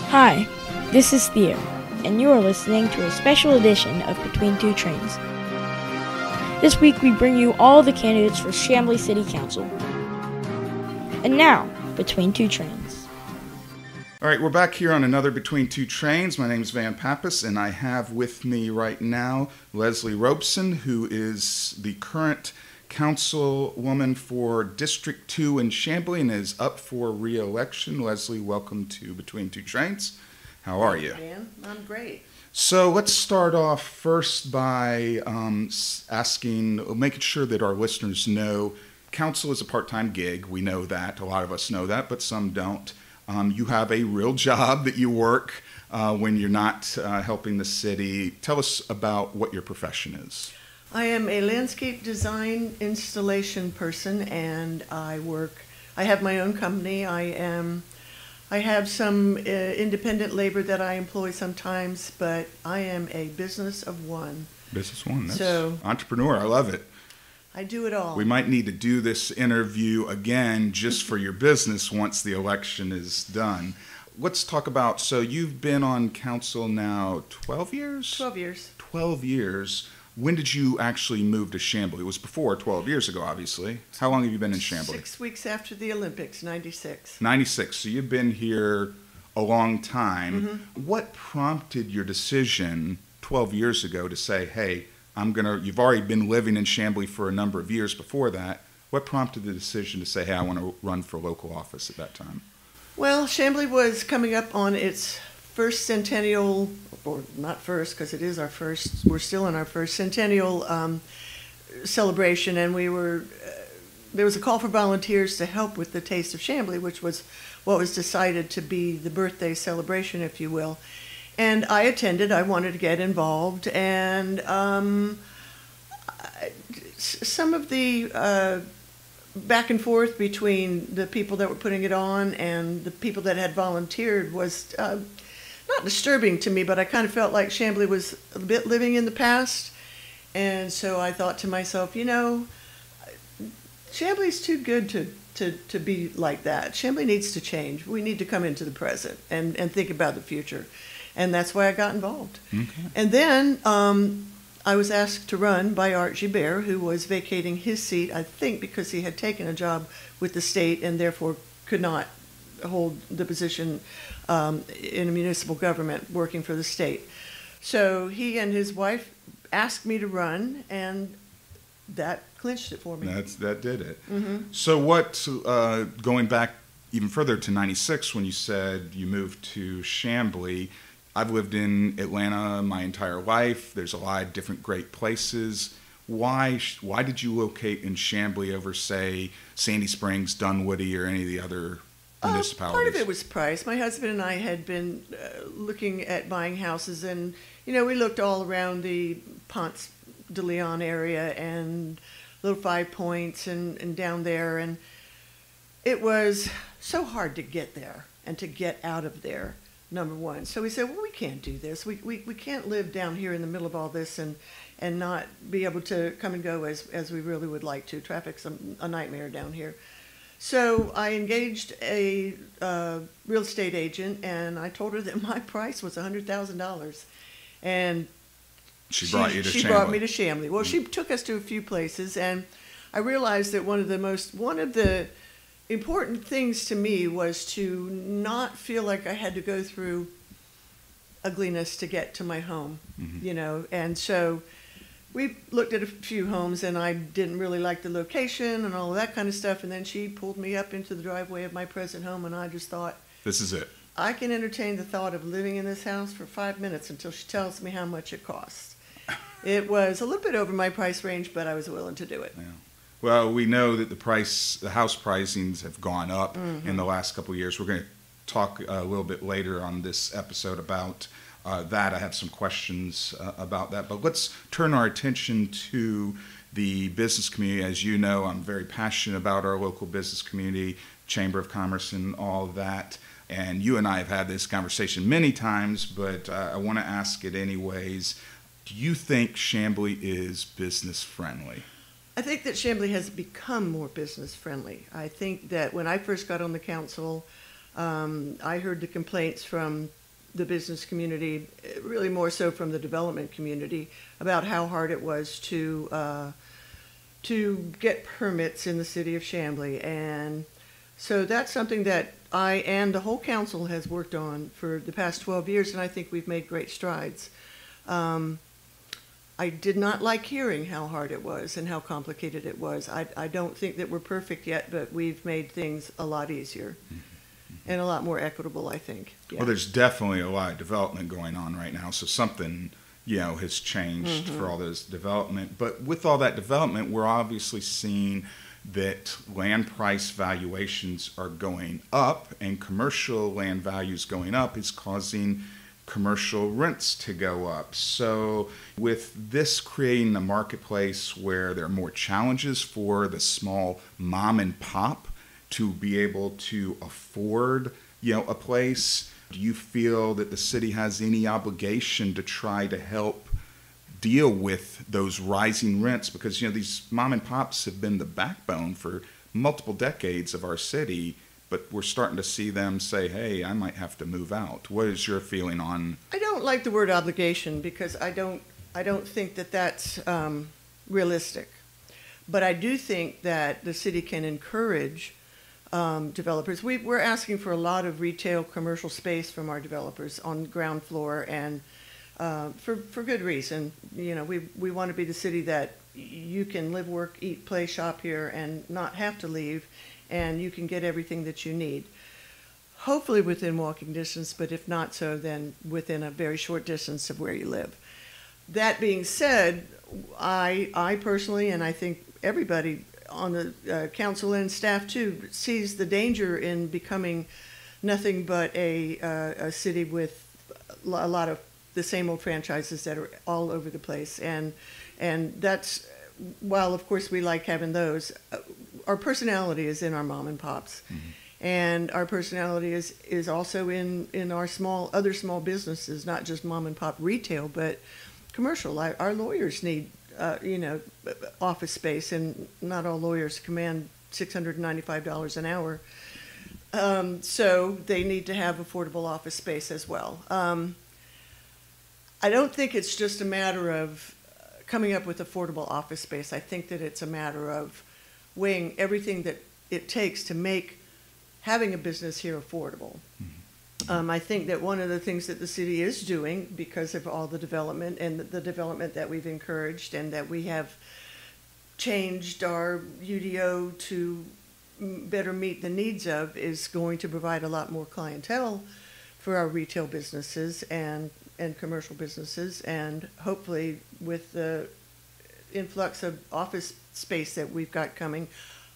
Hi, this is Theo, and you are listening to a special edition of Between Two Trains. This week we bring you all the candidates for Chamblee City Council. And now, Between Two Trains. All right, we're back here on another Between Two Trains. My name is Van Pappas, and I have with me right now Leslie Robson, who is the current councilwoman for District 2 in Chamblee and is up for re-election. Leslie, welcome to Between Two Trains. How are you? Man, I'm great. So let's start off first by making sure that our listeners know council is a part-time gig. We know that. A lot of us know that, but some don't. You have a real job that you work when you're not helping the city. Tell us about what your profession is. I am a landscape design installation person, and I have my own company. I have some independent labor that I employ sometimes, but I am a business of one. Business one. That's so entrepreneur. I love it. I do it all. We might need to do this interview again just for your business once the election is done. Let's talk about, so you've been on council now 12 years? 12 years. 12 years. When did you actually move to Chamblee? It was before 12 years ago, obviously. How long have you been in Chamblee? 6 weeks after the Olympics, 96. 96. So you've been here a long time. Mm-hmm. What prompted your decision 12 years ago to say, hey, you've already been living in Chamblee for a number of years before that. What prompted the decision to say, hey, I want to run for local office at that time? Well, Chamblee was coming up on its first centennial, or not first, because it is our first, we're still in our first centennial celebration, and there was a call for volunteers to help with the Taste of Chamblee, which was what was decided to be the birthday celebration, if you will. And I attended. I wanted to get involved, and some of the back and forth between the people that were putting it on and the people that had volunteered was not disturbing to me, but I kind of felt like Chamblee was a bit living in the past. And so I thought to myself, Chamblee's too good to be like that. Chamblee needs to change. We need to come into the present and think about the future. And that's why I got involved. Okay. And then I was asked to run by Art Gibert, who was vacating his seat, I think because he had taken a job with the state and therefore could not hold the position in a municipal government working for the state. So he and his wife asked me to run, and that clinched it for me. That did it. Mm-hmm. So going back even further to 96 when you said you moved to Chamblee, I've lived in Atlanta my entire life. There's a lot of different great places. Why did you locate in Chamblee over, say, Sandy Springs, Dunwoody, or any of the other municipalities? Part of it was price. My husband and I had been looking at buying houses, and we looked all around the Ponce de Leon area and Little Five Points and down there, and it was so hard to get there and to get out of there. Number one. So we said, well, we can't do this. We can't live down here in the middle of all this and not be able to come and go as we really would like to. Traffic's a nightmare down here. So I engaged a real estate agent, and I told her that my price was $100,000. And she brought you to Chamblee. She brought me to Chamblee. Well, she took us to a few places, and I realized that one of the important things to me was to not feel like I had to go through ugliness to get to my home, and so we looked at a few homes, and I didn't really like the location and all of that kind of stuff, and then she pulled me up into the driveway of my present home, and I just thought, this is it. I can entertain the thought of living in this house for 5 minutes until she tells me how much it costs. It was a little bit over my price range, but I was willing to do it. Yeah. Well, we know that the house pricings have gone up in the last couple of years. We're going to talk a little bit later on this episode about that. I have some questions about that. But let's turn our attention to the business community. As you know, I'm very passionate about our local business community, Chamber of Commerce and all of that. And you and I have had this conversation many times, but I want to ask it anyways. Do you think Chamblee is business friendly? I think that Chamblee has become more business friendly. I think that when I first got on the council, I heard the complaints from the business community, really more so from the development community, about how hard it was to get permits in the city of Chamblee. And so that's something that I and the whole council has worked on for the past 12 years, and I think we've made great strides. I did not like hearing how hard it was and how complicated it was. I don't think that we're perfect yet, but we've made things a lot easier and a lot more equitable, I think. Yeah. Well, there's definitely a lot of development going on right now, so something, has changed for all this development. But with all that development, we're obviously seeing that land price valuations are going up, and commercial land values going up is causing commercial rents to go up. So with this creating a marketplace where there are more challenges for the small mom and pop to be able to afford, a place, do you feel that the city has any obligation to try to help deal with those rising rents? Because, these mom and pops have been the backbone for multiple decades of our city, but we're starting to see them say, hey, I might have to move out. What is your feeling on? I don't like the word obligation because I don't think that that's realistic. But I do think that the city can encourage developers. We're asking for a lot of retail commercial space from our developers on the ground floor, and for good reason. We want to be the city that you can live, work, eat, play, shop here and not have to leave, and you can get everything that you need. Hopefully within walking distance, but if not so, then within a very short distance of where you live. That being said, I personally, and I think everybody on the council and staff too, sees the danger in becoming nothing but a city with a lot of the same old franchises that are all over the place. And that's, while of course we like having those, our personality is in our mom and pops. And our personality is also in our other small businesses, not just mom and pop retail, but commercial. Our lawyers need, office space, and not all lawyers command $695 an hour. So they need to have affordable office space as well. I don't think it's just a matter of coming up with affordable office space. I think that it's a matter of weighing everything that it takes to make having a business here affordable. I think that one of the things that the city is doing, because of all the development and the development that we've encouraged and that we have changed our UDO to better meet the needs of, is going to provide a lot more clientele for our retail businesses and commercial businesses. And hopefully with the influx of office space that we've got coming,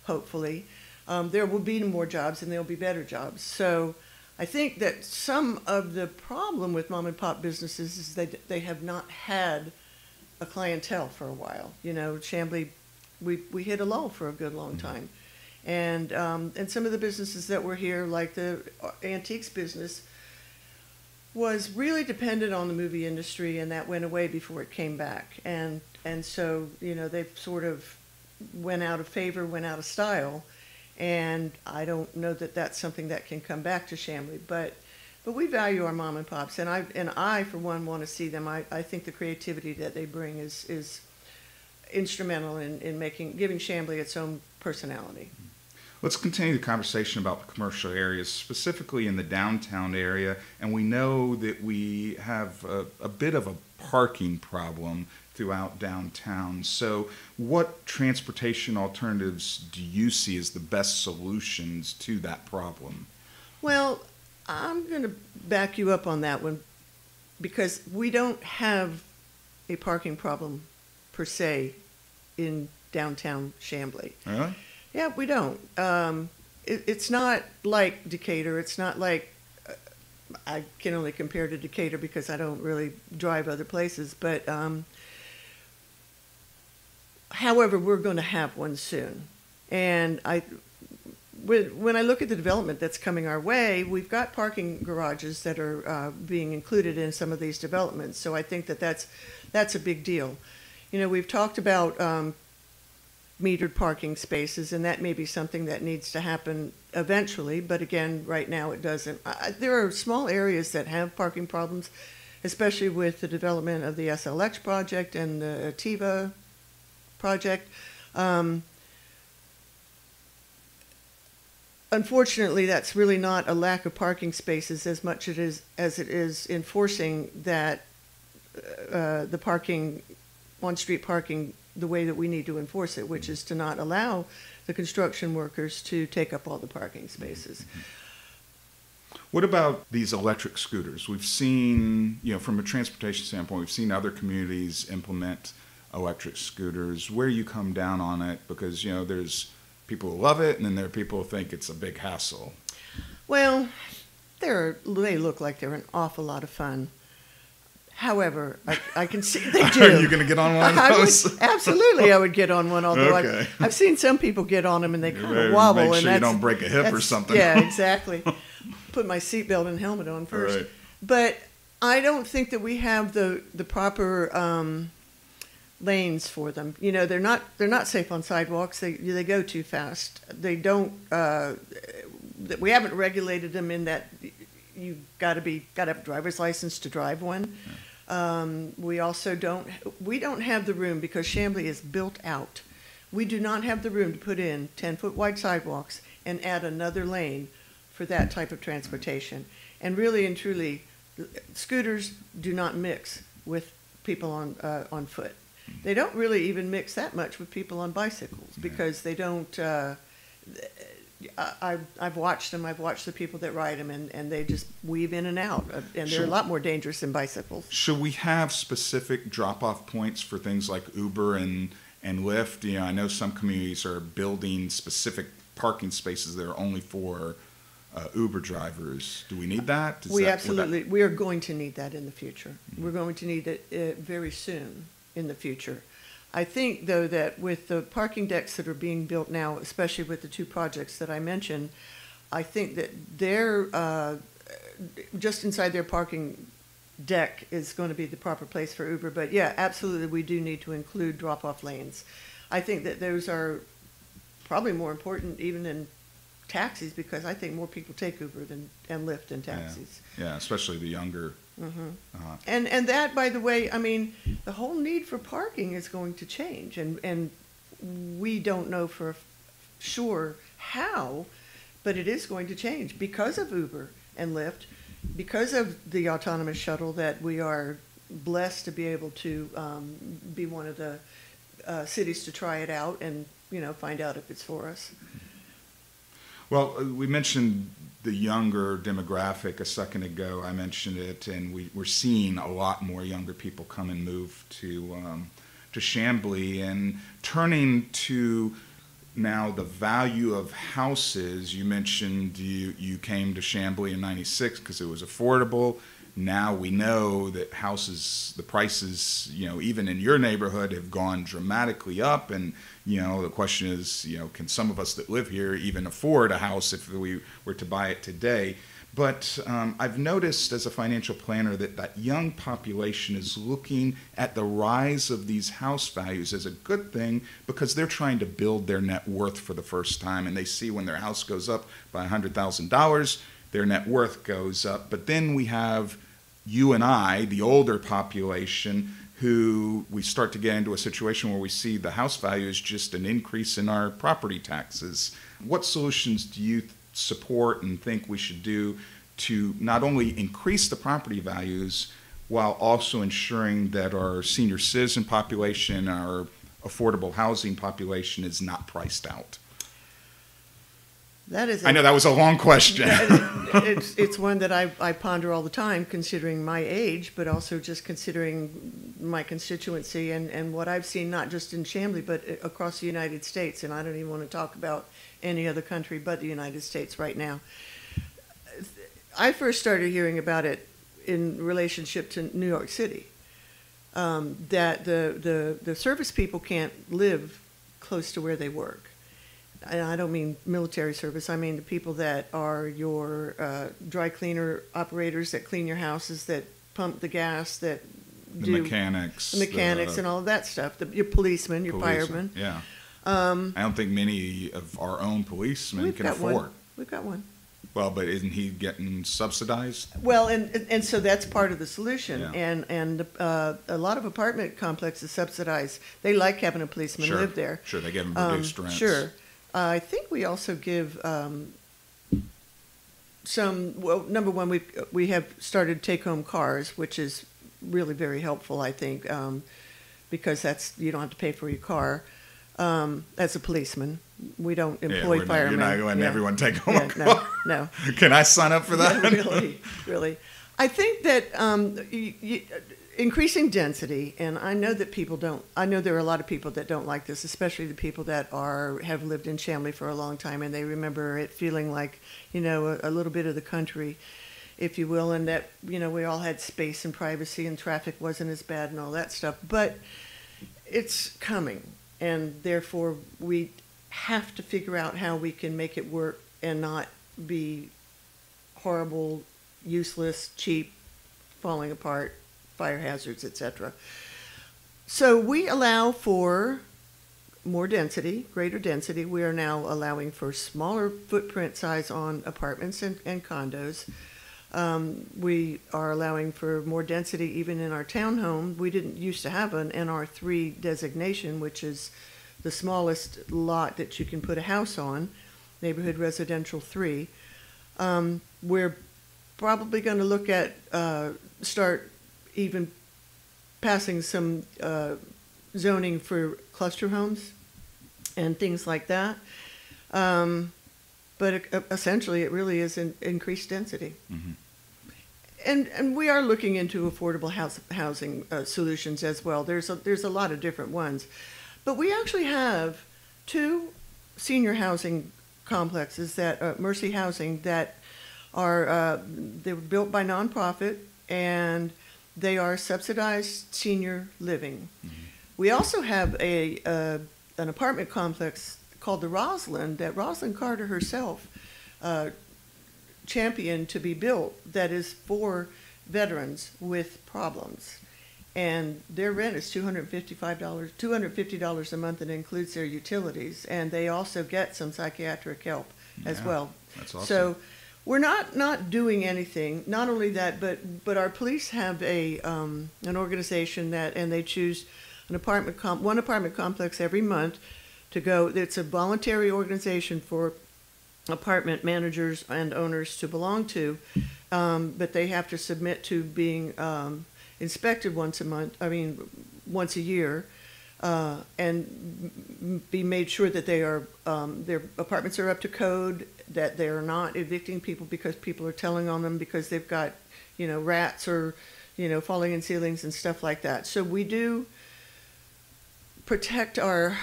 hopefully, there will be more jobs and there'll be better jobs. So I think that some of the problem with mom and pop businesses is they have not had a clientele for a while. Chamblee, we hit a lull for a good long time. And some of the businesses that were here, like the antiques business, was really dependent on the movie industry, and that went away before it came back. And so, they've sort of went out of favor, went out of style. And I don't know that that's something that can come back to Chamblee, but we value our mom and pops, and I for one want to see them. I think the creativity that they bring is instrumental in giving Chamblee its own personality. Let's continue the conversation about the commercial areas, specifically in the downtown area. And we know that we have a bit of a parking problem throughout downtown. So what transportation alternatives do you see as the best solutions to that problem? Well, I'm going to back you up on that one, because we don't have a parking problem per se in downtown Chamblee. Really? Yeah, we don't. It's not like Decatur. It's not like, I can only compare to Decatur because I don't really drive other places, but however, we're going to have one soon. And when I look at the development that's coming our way, we've got parking garages that are being included in some of these developments. So I think that that's a big deal. We've talked about metered parking spaces, and that may be something that needs to happen eventually, but again, right now it doesn't. There are small areas that have parking problems, especially with the development of the SLX project and the Ativa project. Unfortunately, that's really not a lack of parking spaces as much as it is enforcing that the parking, on-street parking, the way that we need to enforce it, which is to not allow the construction workers to take up all the parking spaces. What about these electric scooters? We've seen, from a transportation standpoint, we've seen other communities implement electric scooters. Where you come down on it? Because, there's people who love it, and then there are people who think it's a big hassle. Well, they look like they're an awful lot of fun. However, I can see they do. Are you going to get on one of those? Absolutely, I would get on one. Although okay. I've seen some people get on them and they kind of wobble. Make sure you don't break a hip or something. Yeah, exactly. Put my seatbelt and helmet on first. Right. But I don't think that we have the proper lanes for them. They're not safe on sidewalks. They go too fast. They don't. We haven't regulated them in that you gotta have a driver's license to drive one. Yeah. We also don't have the room because Chamblee is built out. We do not have the room to put in 10-foot wide sidewalks and add another lane for that type of transportation. And really and truly, scooters do not mix with people on foot. They don't really even mix that much with people on bicycles because they don't. I've watched them. I've watched the people that ride them, and they just weave in and out. And they're a lot more dangerous than bicycles. Should we have specific drop-off points for things like Uber and Lyft? I know some communities are building specific parking spaces that are only for Uber drivers. Do we need that? We are going to need that in the future. Mm-hmm. We're going to need it very soon in the future. I think, though, that with the parking decks that are being built now, especially with the two projects that I mentioned, I think that they're just inside their parking deck is going to be the proper place for Uber. But yeah, absolutely, we do need to include drop-off lanes. I think that those are probably more important even than taxis because I think more people take Uber and Lyft than taxis. Yeah, especially the younger. Mm-hmm. And that, by the way, I mean, the whole need for parking is going to change, and we don't know for sure how, but it is going to change because of Uber and Lyft, because of the autonomous shuttle that we are blessed to be able to be one of the cities to try it out and find out if it's for us. Well, we mentioned the younger demographic a second ago. I mentioned it, and we're seeing a lot more younger people come and move to Chamblee. And turning to now the value of houses, you mentioned you came to Chamblee in '96 because it was affordable. Now we know that houses, the prices, even in your neighborhood have gone dramatically up. And, the question is, can some of us that live here even afford a house if we were to buy it today? But I've noticed as a financial planner that young population is looking at the rise of these house values as a good thing because they're trying to build their net worth for the first time. And they see when their house goes up by $100,000, their net worth goes up. But then we have you and I, the older population, who we start to get into a situation where we see the house value is just an increase in our property taxes. What solutions do you support and think we should do to not only increase the property values while also ensuring that our senior citizen population, our affordable housing population is not priced out? I know that was a long question. It's one that I ponder all the time, considering my age, but also just considering my constituency and what I've seen, not just in Chamblee, but across the United States. And I don't even want to talk about any other country but the United States right now. I first started hearing about it in relationship to New York City, that the service people can't live close to where they work. And I don't mean military service. I mean the people that are your dry cleaner operators that clean your houses, that pump the gas, that do the mechanics and all of that stuff. Your policemen, your firemen. Yeah. I don't think many of our own policemen can afford. We've got one. Well, but isn't he getting subsidized? Well, and so that's part of the solution. Yeah. And a lot of apartment complexes subsidize. They like having a policeman live there. Sure, they give them reduced rents. Sure. I think we also give some. Well, number one, we have started take-home cars, which is really very helpful, I think, because you don't have to pay for your car as a policeman. We don't employ firemen. You're not letting everyone take home a car. No. Can I sign up for that? Yeah, really. I think that increasing density, and I know that people don't. I know there are a lot of people that don't like this, especially the people that have lived in Chamblee for a long time, and they remember it feeling like a little bit of the country, if you will, and that we all had space and privacy, and traffic wasn't as bad and all that stuff. But it's coming, and therefore we have to figure out how we can make it work and not be horrible, useless, cheap, falling apart, fire hazards, etc. So we allow for more density, greater density. We are now allowing for smaller footprint size on apartments and condos. We are allowing for more density even in our townhome. We didn't used to have an NR3 designation, which is the smallest lot that you can put a house on, neighborhood residential 3. We're probably going to look at start even passing some zoning for cluster homes and things like that. But essentially, it really is increased density. Mm-hmm. And we are looking into affordable housing solutions as well. There's a lot of different ones. But we actually have 2 senior housing complexes that Mercy Housing that are they were built by nonprofit, and they are subsidized senior living. Mm-hmm. We also have an apartment complex called the Roslyn that Rosalind Carter herself championed to be built, that is for veterans with problems. And their rent is $250 a month, and includes their utilities. And they also get some psychiatric help as well. That's awesome. So we're not doing anything. Not only that, but our police have an organization and they choose one apartment complex every month to go. It's a voluntary organization for apartment managers and owners to belong to, but they have to submit to being inspected once a year, and be made sure that their apartments are up to code, that they are not evicting people because people are telling on them because they've got rats or falling in ceilings and stuff like that. So we do protect our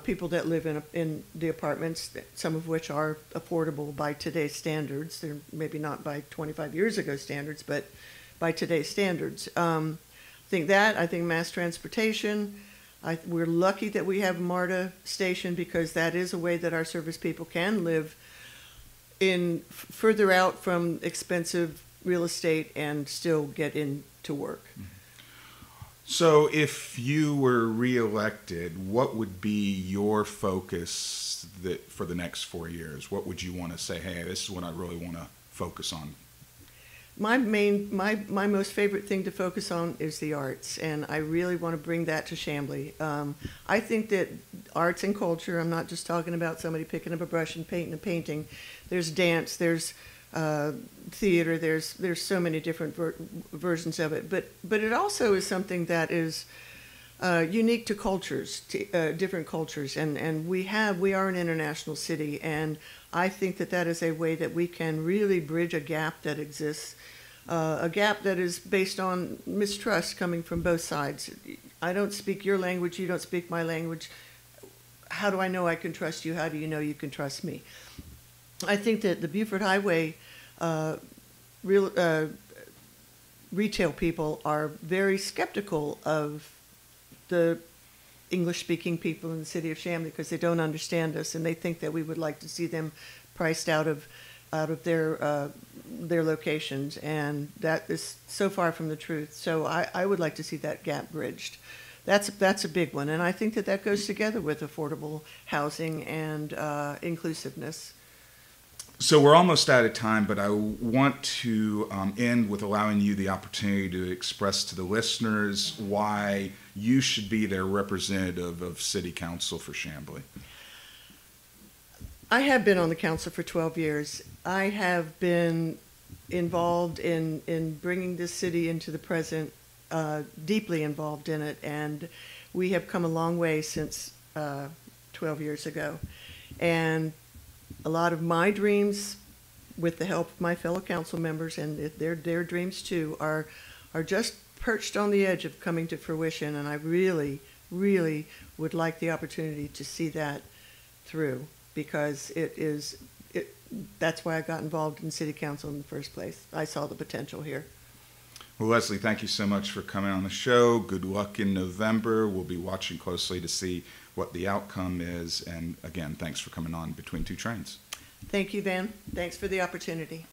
people that live in the apartments, some of which are affordable by today's standards. They're maybe not by 25 years ago standards, but by today's standards. I think mass transportation. We're lucky that we have MARTA station, because that is a way that our service people can live further out from expensive real estate and still get into work. Mm-hmm. So if you were reelected, what would be your focus for the next 4 years? What would you want to say, hey, this is what I really want to focus on? My most favorite thing to focus on is the arts, and I really want to bring that to Chamblee. I think that arts and culture, I'm not just talking about somebody picking up a brush and painting a painting. There's dance, there's theater, there's so many different versions of it, but it also is something that is unique to cultures, different cultures, and we are an international city, and I think that is a way that we can really bridge a gap that exists, a gap that is based on mistrust coming from both sides. I don't speak your language, you don't speak my language. How do I know I can trust you? How do you know you can trust me? I think that the Beaufort Highway retail people are very skeptical of the English-speaking people in the city of Chamblee, because they don't understand us, and they think that we would like to see them priced out of their locations, and that is so far from the truth. So I would like to see that gap bridged. that's a big one, and I think that goes together with affordable housing and inclusiveness. So we're almost out of time, but I want to end with allowing you the opportunity to express to the listeners why you should be their representative of City Council for Chamblee. I have been on the council for 12 years. I have been involved in bringing this city into the present, deeply involved in it, and we have come a long way since 12 years ago. And a lot of my dreams, with the help of my fellow council members, and their dreams too, are just perched on the edge of coming to fruition, and I really, really would like the opportunity to see that through, because that's why I got involved in City Council in the first place. I saw the potential here. Well, Leslie, thank you so much for coming on the show. Good luck in November. We'll be watching closely to see what the outcome is. And again, thanks for coming on Between Two Trains. Thank you, Van. Thanks for the opportunity.